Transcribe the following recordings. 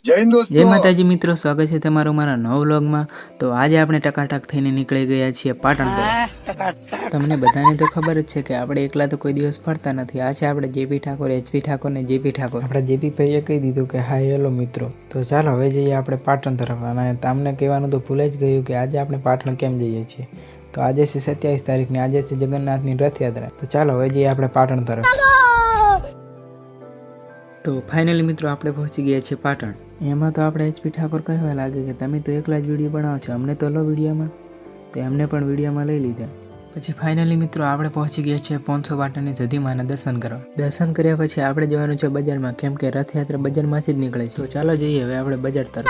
જય હિન્દ દોસ્તો, જય માતાજી મિત્રો, સ્વાગત છે તમારું મારા નવા વ્લોગમાં। તો આજે આપણે ટકાટક થઈને નીકળી ગયા છીએ પાટણ તરફ। તમને બધાને તો ખબર જ છે કે આપણે એકલા તો કોઈ દિવસ ફરતા નથી। આ છે આપણે જેપી ઠાકોર, એચપી ઠાકોર ને જેપી ઠાકોર। આપણે જેપી ભાઈએ કહી દીધું કે હાય હેલો મિત્રો, તો ચાલો હવે જઈએ આપણે પાટણ તરફ। અને તમને કહેવાનું તો ભૂલાઈ જ ગયું કે આજે આપણે પાટણ કેમ જઈએ છીએ। તો આજે છે 27 તારીખની, આજે છે જગન્નાથની રથયાત્રા। તો ચાલો હવે જઈએ આપણે પાટણ તરફ। તો ફાઇનલી મિત્રો આપણે પહોંચી ગયા છીએ પાટણ। એમાં તો આપણે એચપી ઠાકોર કહેવા લાગે કે તમે તો એકલા જ વિડીયો બનાવો છો, અમને તો લો વિડીયોમાં। તો એમને પણ વિડીયોમાં લઈ લીધા। પછી ફાઇનલી મિત્રો આપણે પહોંચી ગયા છીએ પોંસો પાટણની જધીમાના દર્શન કરવા। દર્શન કર્યા પછી આપણે જવાનું છે બજારમાં, કેમ કે રથયાત્રા બજારમાંથી જ નીકળે છે। તો ચાલો જઈએ હવે આપણે બજાર તરફ।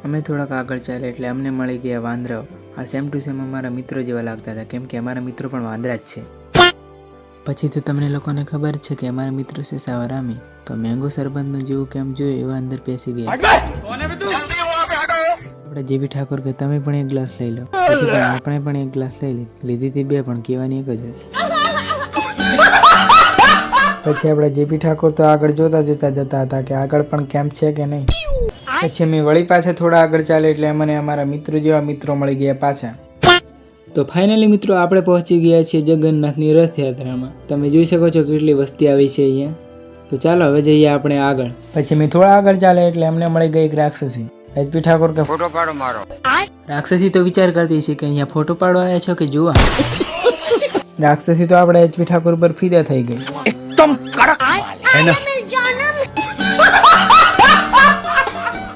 અમે થોડાક આગળ ચાલે એટલે અમને મળી ગયા વાંદરાઓ। આ સેમ ટુ સેમ અમારા મિત્રો જેવા લાગતા હતા, કેમ કે અમારા મિત્રો પણ વાંદરા જ છે। પછી તો તમને લોકોને ખબર છે કે અમારા મિત્રો છે સાવરામી, તો મેંગો શરબતનું જેવું કેમ જોયું એવા અંદર પેસી ગયા। આપણે જેબી ઠાકોર કે તમે પણ એક ગ્લાસ લઈ લો, પછી આપણે પણ એક ગ્લાસ લીધી હતી બે, પણ કહેવાની એક જ હતી। પછી આપણે જેબી ઠાકોર તો આગળ જોતા જતા હતા કે આગળ પણ કેમ્પ છે કે નહીં। પછી મેં વળી પાસે થોડા આગળ ચાલે એટલે મને અમારા મિત્રો જેવા મિત્રો મળી ગયા પાછા। તો ફાઇનલી મિત્રો આપણે પહોંચી ગયા છીએ જગન્નાથની રથયાત્રામાં। તમે જોઈ શકો છો કેટલી વસ્તી આવી છે અહીંયા। તો ચાલો હવે જઈએ આપણે આગળ। પછી મેં થોડા આગળ ચાલે એટલે અમને મળી ગઈ એક રાક્ષસી। એચપી ઠાકોર કે ફોટો પાડો મારો। રાક્ષસી તો વિચાર કરતી છે કે અહીંયા ફોટો પાડવા આવ્યા છો કે જોવા। રાક્ષસી તો આપણે એચપી ઠાકોર પર ફિદા થઈ ગઈ, એકદમ કડક।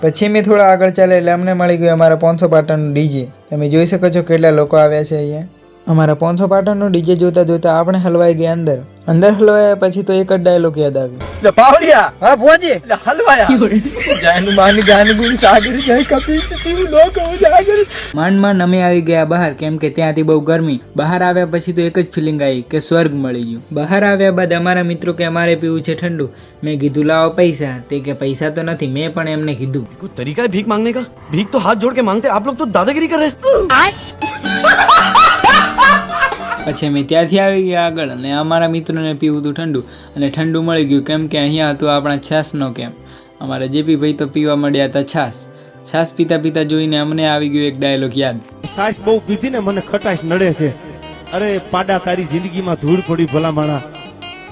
પછી મેં થોડા આગળ ચાલે એટલે અમને મળી ગયું અમારા પોંસો પાટણનું ડીજે। તમે જોઈ શકો છો કેટલા લોકો આવ્યા છે અહીંયા। અમારા પોંસો પાટણનું ડીજે જોતા જોતા આપણે હલવાઈ ગયા અંદર હલવાયા પછી તો એક જ ડાયલોગ યાદ આવ્યો, પાવડિયા હા ભોજી માંડ અમે આવી ગયા બહાર, કેમ કે ત્યાંથી બહુ ગરમી। બહાર આવ્યા પછી તો એક જ ફિલિંગ આવી કે સ્વર્ગ મળી ગયું। બહાર આવ્યા બાદ અમારા મિત્રો કે અમારે પીવું છે ઠંડુ। મેં કીધું લાવો પૈસા, તે કે પૈસા તો નથી। મેં પણ એમને કીધું कोई तरीका है भीख मांगने का? भीख तो हाथ जोड़ के मांगते, आप लोग तो दादागिरी कर रहे हैं। પછી અમે ત્યાંથી આવી ગયા આગળ અને અમારા મિત્રોને પીવું હતું ઠંડુ, અને ઠંડુ મળી ગયું, કેમ કે અહીંયા હતું આપણા છાસનો કેમ્પ। અમારા જેપી ભાઈ તો પીવા મળ્યા હતા છાસ પીતા પીતા જોઈને અમને આવી ગયો એક ડાયલોગ યાદ, સાસ બહુ પીધી ને મને ખટાશ નડે છે। અરે પાડા તારી જિંદગીમાં ધૂળ પડી ભલા માણા,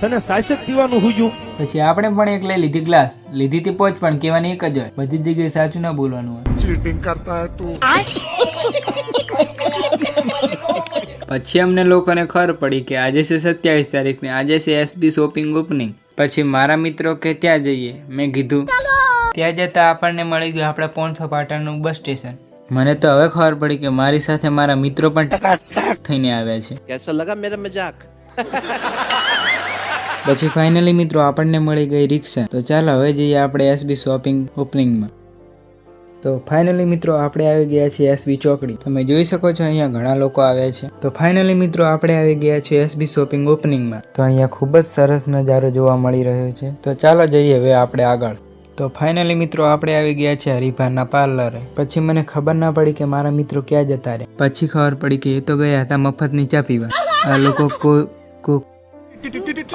તને સાસ જ પીવાનું હુજ્યું। પછી આપણે પણ એક લઈ લીધી ગ્લાસ, લીધી હતી પોચ, પણ કહેવાની એક જ હોય, બધી જ જગ્યાએ સાચું ના બોલવાનું હોય। ચીટિંગ કરતા હે તું। પછી અમને લોકોને ખબર પડી કે આજે છે 27 તારીખને, આજે છે એસબી શોપિંગ ઓપનિંગ। પછી મારા મિત્રો કે ત્યાં જઈએ, મેં કીધું ત્યાં જતા આપણને મળી ગયું આપણે પોંસો પાટણનું બસ સ્ટેશન। મને તો હવે ખબર પડી કે મારી સાથે મારા મિત્રો પણ ટકાટક થઈને આવ્યા છે। कैसा लगा मेरा मजाक? પછી ફાઇનલી મિત્રો આપણને મળી ગઈ રિક્ષા। તો ચાલો હવે જઈએ આપણે એસબી શોપિંગ ઓપનિંગમાં। તો ફાઇનલી મિત્રો આપણે આવી ગયા છીએ એસબી ચોકડી। તમે જોઈ શકો છો અહીંયા ઘણા લોકો આવ્યા છે। તો ફાઇનલી મિત્રો આપણે આવી ગયા છીએ એસબી શોપિંગ ઓપનિંગમાં। તો અહીંયા ખૂબ જ સરસ નજારો જોવા મળી રહ્યો છે। તો ચાલો જઈએ હવે આપણે આગળ। તો ફાઇનલી મિત્રો આપણે આવી ગયા છે હરિભાના પાર્લરે। પછી મને ખબર ના પડી કે મારા મિત્રો ક્યાં જતા રહે। પછી ખબર પડી કે એ તો ગયા હતા મફતની ચા પીવા। આ લોકો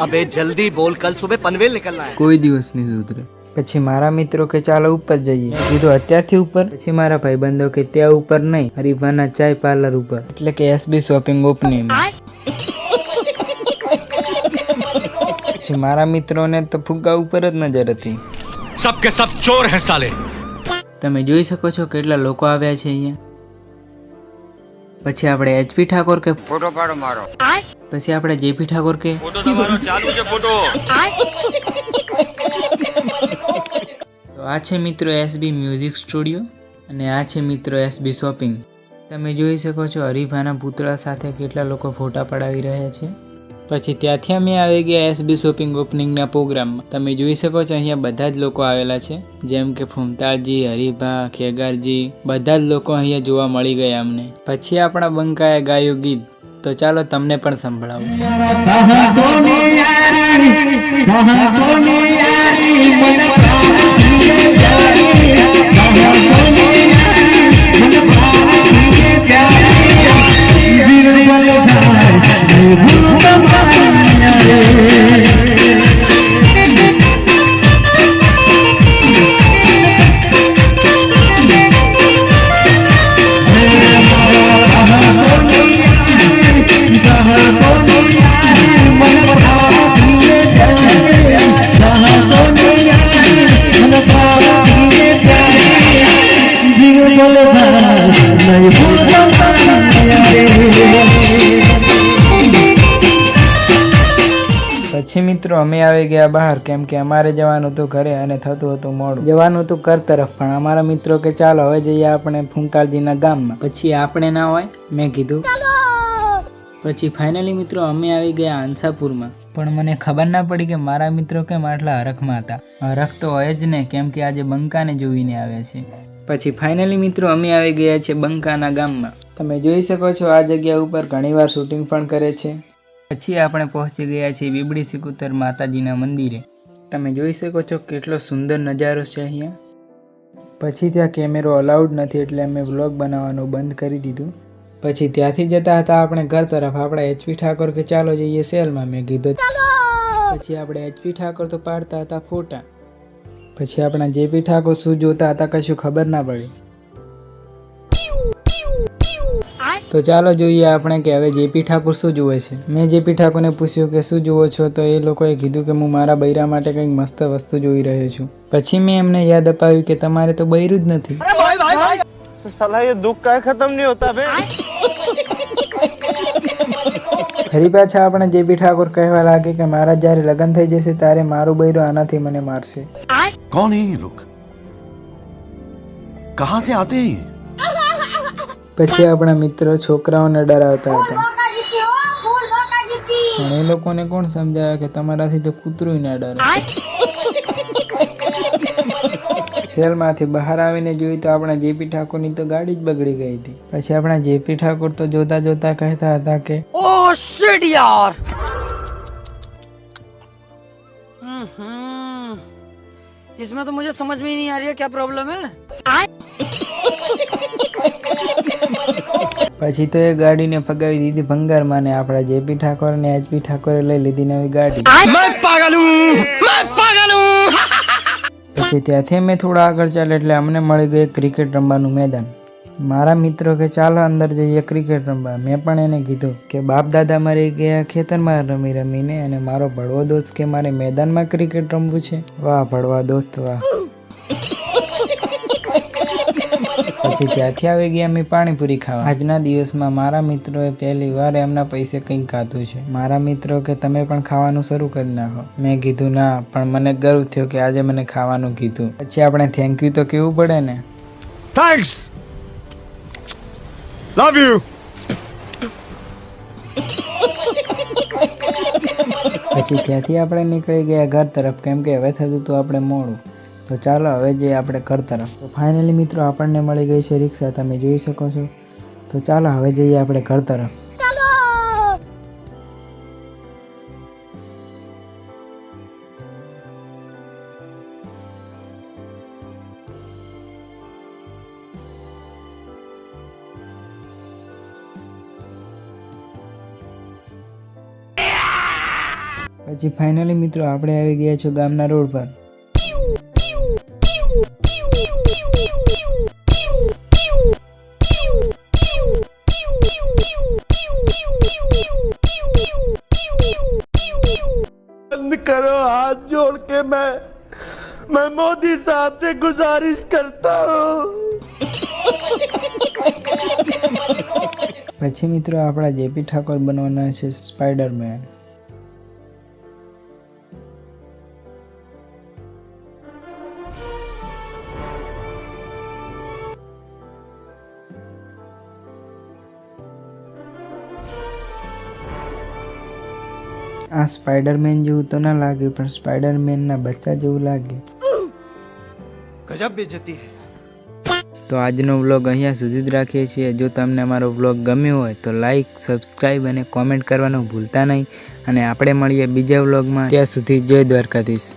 अबे जल्दी बोल, कल सुबह पनवेल निकलना है। કોઈ દિવસ નહીં સુધરે। પછી મારા મિત્રો કે ચાલો ઉપર જઈએ, કીધું અત્યારથી ઉપર। પછી મારા ભાઈબંધો કે ત્યાં ઉપર નહીં, હરિભાના ચાય પાર્લર ઉપર, એટલે કે એસબી શોપિંગ ઓપનિંગ। પછી મારા મિત્રોને તો ફુગ્ગા ઉપર જ નજર હતી। सब के सब चोर हैं साले। તમે જોઈ શકો છો કેટલા લોકો આવ્યા છે અહીંયા। પછી આપણે એચપી ઠાકોર કે ફોટો પાડો મારો। પછી આપણે જેપી ઠાકોર કે ફોટો તમારો ચાલુ છે ફોટો। તો આ છે મિત્રો એસબી મ્યુઝિક સ્ટુડિયો, અને આ છે મિત્રો એસબી શોપિંગ। તમે જોઈ શકો છો હરિભાના પુતળા સાથે કેટલા લોકો ફોટા પડાવી રહ્યા છે। પછી ત્યાંથી અમે આવી ગયા એસબી શોપિંગ ઓપનિંગના પ્રોગ્રામમાં। તમે જોઈ શકો છો અહીંયા બધા જ લોકો આવેલા છે, જેમ કે ફૂમતાળજી, હરિભા, ખેગારજી, બધા જ લોકો અહીંયા જોવા મળી ગયા અમને। પછી આપણા બંકાએ ગાયું ગીત, તો ચાલો તમને પણ સંભળાવું। મિત્રો અમે આવી ગયા બહાર, કેમ કે અમારે જવાનું હતું ઘરે અને થતું હતું મોડું. જવાનું હતું ઘર તરફ, પણ અમારા મિત્રો કે ચાલો હવે જઈએ આપણે ફૂંકાલજીના ગામમાં. પછી આપણે ના હોય, મેં કીધું. પછી ફાઇનલી મિત્રો અમે આવી ગયા આંસાપુરમાં. પણ મને ખબર ના પડી કે મારા મિત્રો કેમ આટલા હરખમાં હતા. હરખ તો હોય જ ને, કેમ કે આજે બંકાને જોઈને આવ્યા છે. પછી ફાઇનલી મિત્રો અમે આવી ગયા છે બંકાના ગામમાં. તમે જોઈ શકો છો આ જગ્યા ઉપર ઘણીવાર શૂટિંગ પણ કરે છે. પછી આપણે પહોંચી ગયા છીએ બીબડી સિકુતર માતાજીના મંદિરે. તમે જોઈ શકો છો કેટલો સુંદર નજારો છે અહીંયા. પછી ત્યાં કેમેરો અલાઉડ નથી એટલે અમે વ્લોગ બનાવવાનું બંધ કરી દીધું. પછી ત્યાંથી જતા હતા આપણે ઘર તરફ. આપણા એચપી ઠાકોર કે ચાલો જઈએ સેલમાં, મેં કીધું. પછી આપણે એચપી ઠાકોર તો પાડતા હતા ફોટા. પછી આપણા જેપી ઠાકોર શું જોતા હતા કશું ખબર ના પડી. તો ચાલો જોઈએ આપણે કે હવે જેપી ઠાકોર શું જુએ છે. મેં જેપી ઠાકોરને પૂછ્યું કે શું જુઓ છો, તો એ લોકોએ કીધું કે હું મારા બૈરા માટે કંઈક મસ્ત વસ્તુ જોઈ રહ્યો છું. પછી મેં એમને યાદ અપાવ્યું કે તમારે તો બૈરું જ નથી. साला ये दुख का खत्म नहीं होता बे. ફરી પાછા આપણે જેપી ઠાકોર કહેવા લાગે કે મારા જ્યારે લગ્ન થઈ જશે ત્યારે મારું બૈરું આનાથી મને મારશે. कौन है ये लोग? कहाँ से आते हैं? પછી આપણા મિત્રો છોકરાઓને ડરાવતા હતા, પણ એ લોકોને કોણ સમજાવે કે તમારાથી તો કૂતરું ના ડરે. સેલમાંથી બહાર આવીને જોઈ તો આપણા જેપી ઠાકોરની તો ગાડી જ બગડી ગઈ હતી. પછી આપણા જેપી ઠાકોર તો જોતા જોતા કહેતા હતા કે ओह शिट यार. इसमें तो मुझे समझ में ही नहीं आ रही है क्या प्रॉब्लम है. પછી તો એ ગાડીને ફગાવી દીધી ભંગારમાં ને આપણા જેપી ઠાકોર અને એચપી ઠાકોરે લઈ લીધી નવી ગાડી. मैं पागल हूँ. પછી ત્યાંથી અમે થોડા આગળ ચાલે એટલે અમને મળી ગયું ક્રિકેટ રમવાનું મેદાન. મારા મિત્રો કે ચાલો અંદર જઈએ ક્રિકેટ રમવા. મેં પણ એને કીધું કે બાપ દાદા મરી ગયા ખેતરમાં રમી રમીને, અને મારો ભડવો દોસ્ત કે મારે મેદાનમાં ક્રિકેટ રમવું છે. વાહ ભડવા દોસ્ત વાહ. પછી ત્યાંથી આવી ગયા અમે પાણીપુરી ખાવા. આજના દિવસમાં મારા મિત્રોએ પહેલી વાર એમના પૈસે કંઈક ખાધું છે. મારા મિત્રો કે તમે પણ ખાવાનું શરૂ કરી નાખો. મેં કીધું ના, પણ મને ગર્વ થયો કે આજે મને ખાવાનું કીધું. પછી આપણે થેન્ક યુ તો કેવું પડે ને. Thanks. Love you. પછી ત્યાંથી આપણે નીકળી ગયા ઘર તરફ, કેમ કે હવે થતું હતું આપણે મોડું. તો ચાલો હવે જઈએ આપણે ઘર તરફ. તો ફાઇનલી મિત્રો આપણને મળી ગઈ છે રિક્ષા, તમે જોઈ શકો છો. તો ચાલો હવે જઈએ આપણે ઘર તરફ. પછી ફાઇનલી મિત્રો આપણે આવી ગયા છો ગામના રોડ પર. बंद करो हाथ जोड़ के मैं मोदी साहब से गुजारिश करता हूँ. પછી મિત્રો આપણા જેપી ઠાકોર બનવાના છે સ્પાઈડરમેન. આ સ્પાઈડરમેન જેવું તો ના લાગ્યું, પણ સ્પાઈડરમેનના બચ્ચા જેવું લાગ્યું. गजब बेइज्जती है. તો આજનો વ્લોગ અહીંયા સુધી જ રાખીએ છીએ. જો તમને અમારો વ્લોગ ગમ્યો હોય તો લાઈક, સબસ્ક્રાઈબ અને કોમેન્ટ કરવાનું ભૂલતા નહીં. અને આપણે મળીએ બીજા વ્લોગમાં. ત્યાં સુધી જય દ્વારકાધીશ.